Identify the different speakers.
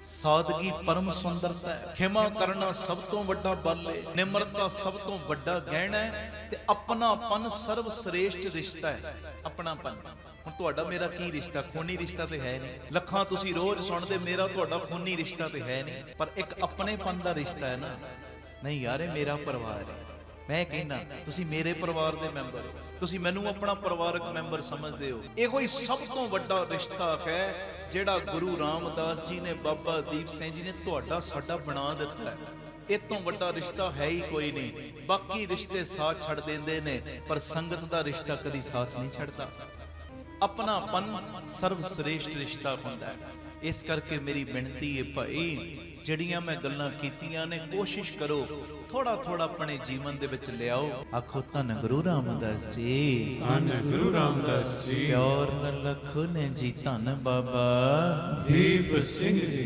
Speaker 1: ਸਾਦਗੀ ਪਰਮ ਸੁੰਦਰਤਾ ਹੈ। ਖਿਮਾ ਕਰਨਾ ਸਭ ਤੋਂ ਵੱਡਾ ਬਲ ਹੈ। ਨਿਮਰਤਾ ਸਭ ਤੋਂ ਵੱਡਾ ਗਹਿਣਾ ਹੈ। ਤੇ ਆਪਣਾਪਨ ਸਰਵ ਸ੍ਰੇਸ਼ਟ ਰਿਸ਼ਤਾ ਹੈ। ਆਪਣਾਪਨ, ਹੁਣ ਤੁਹਾਡਾ ਮੇਰਾ ਕੀ ਰਿਸ਼ਤਾ? ਖੂਨੀ ਰਿਸ਼ਤਾ ਤੇ ਹੈ ਨਹੀਂ। ਲੱਖਾਂ ਤੁਸੀਂ ਰੋਜ਼ ਸੁਣਦੇ, ਮੇਰਾ ਤੁਹਾਡਾ ਖੂਨੀ ਰਿਸ਼ਤਾ ਤੇ ਹੈ ਨਹੀਂ, ਪਰ ਇੱਕ ਆਪਣੇਪਨ ਦਾ ਰਿਸ਼ਤਾ ਹੈ ਨਾ। ਨਹੀਂ ਯਾਰ, ਇਹ ਮੇਰਾ ਪਰਿਵਾਰ ਹੈ। ਮੈਂ ਕਹਿੰਦਾ ਤੁਸੀਂ ਮੇਰੇ ਪਰਿਵਾਰ ਦੇ ਮੈਂਬਰ ਹੋ, ਤੁਸੀਂ ਮੈਨੂੰ ਆਪਣਾ ਪਰਿਵਾਰਕ ਮੈਂਬਰ ਸਮਝਦੇ ਹੋ। ਇਹੋ ਹੀ ਸਭ ਤੋਂ ਵੱਡਾ ਰਿਸ਼ਤਾ ਹੈ ਜਿਹੜਾ ਗੁਰੂ ਰਾਮਦਾਸ ਜੀ ਨੇ, ਬਾਬਾ ਦੀਪ ਸਿੰਘ ਜੀ ਨੇ ਤੁਹਾਡਾ ਸਾਡਾ ਬਣਾ ਦਿੱਤਾ ਹੈ। ਇਹ ਤੋਂ ਵੱਡਾ ਰਿਸ਼ਤਾ ਹੈ ਹੀ ਕੋਈ ਨਹੀਂ। ਬਾਕੀ ਰਿਸ਼ਤੇ ਸਾਥ ਛੱਡ ਦਿੰਦੇ ਨੇ, ਪਰ ਸੰਗਤ ਦਾ ਰਿਸ਼ਤਾ ਕਦੀ ਸਾਥ ਨਹੀਂ ਛੱਡਦਾ। ਆਪਣਾਪਨ ਸਰਵ ਸ੍ਰੇਸ਼ਟ ਰਿਸ਼ਤਾ ਹੁੰਦਾ ਹੈ। ਇਸ ਕਰਕੇ ਮੇਰੀ ਬੇਨਤੀ ਹੈ ਭਾਈ, ਜਿਹੜੀਆਂ ਮੈਂ ਗੱਲਾਂ ਕੀਤੀਆਂ ਨੇ, ਕੋਸ਼ਿਸ਼ ਕਰੋ ਥੋੜਾ ਥੋੜਾ ਆਪਣੇ ਜੀਵਨ ਦੇ ਵਿੱਚ ਲਿਆਓ। ਆਖੋ ਧੰਨ ਗੁਰੂ ਰਾਮਦਾਸ ਜੀ,
Speaker 2: ਧੰਨ ਗੁਰੂ ਰਾਮਦਾਸ ਜੀ।
Speaker 1: ਪਿਆਰ ਨਾਲ ਲਖੋ ਨੇ ਜੀ, ਧੰਨ ਬਾਬਾ
Speaker 2: ਦੀਪ ਸਿੰਘ ਜੀ।